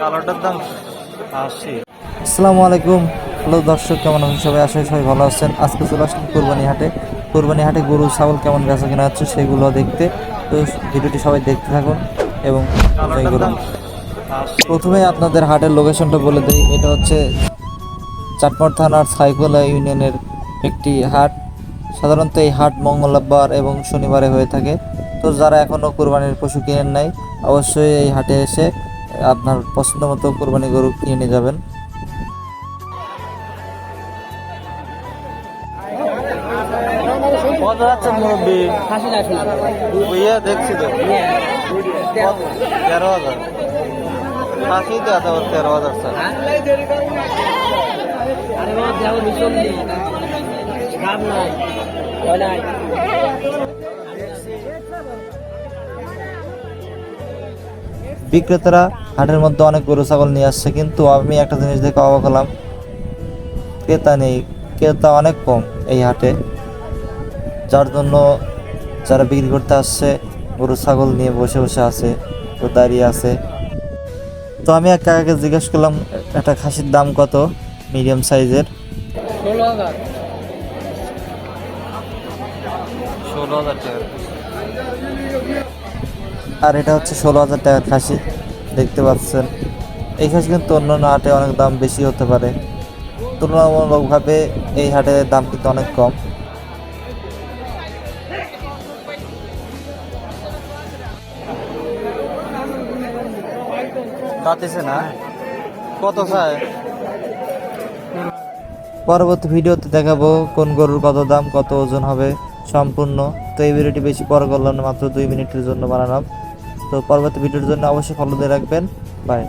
কালোটার দাম 80। আসসালামু আলাইকুম। হ্যালো দর্শক, কেমন আছেন সবাই? আশা করি সবাই ভালো আছেন। আজকে চলে আসলাম কোরবানি হাটে গরু ছাগল কেমন বেচা কেনা হচ্ছে সেগুলো দেখতে। তো ভিডিওটি সবাই দেখতে থাকুন এবং এনজয় কালোটার করুন। দাম 80। প্রথমে আপনাদের হাটের লোকেশনটা বলে দিই। এটা হচ্ছে চাটমোহর থানার ছাইখোলা ইউনিয়নের একটি হাট। সাধারণত এই হাট মঙ্গলবার এবং শনিবারে হয়ে থাকে। তো যারা এখনও কোরবানির পশু কিনেন নাই, অবশ্যই এই হাটে এসে আপনার পছন্দ মতো কোরবানি গরু কিনে নিয়ে যাবেন। কত যাচ্ছে মুরব্বী? ইয়ে দেখছি তো 13,000। খাসি তো এত 13,000 স্যার। বিক্রেতারা হাটের মধ্যে অনেক গরু ছাগল নিয়ে আসছে, কিন্তু আমি একটা জিনিস দেখে অবাক হলাম, ক্রেতা নেই, ক্রেতা অনেক কম এই হাটে। যার জন্য যারা বিক্রি করতে আসছে গরু ছাগল নিয়ে বসে বসে আছে, তো দাঁড়িয়ে আছে। তো আমি এক কাকাকে জিজ্ঞেস করলাম একটা খাসির দাম কত, মিডিয়াম সাইজের। 16,000 টাকা। আর এটা হচ্ছে 16,000 টাকার খাসি, দেখতে পাচ্ছেন। এই খাসি কিন্তু অন্যান্য হাটে অনেক দাম বেশি হতে পারে, তুলনামূলকভাবে এই হাটের দাম কিন্তু অনেক কম। দাঁতেছে না কত চায়? পরবর্তী ভিডিওতে দেখাবো কোন গরুর কত দাম, কত ওজন হবে সম্পূর্ণ। তো এই ভিডিওটি বেশি বড় করলাম না, মাত্র 2 মিনিটের জন্য বানালাম। তো পরবর্তী ভিডিওর জন্য অবশ্যই ফলো দিয়ে রাখবেন। বাই।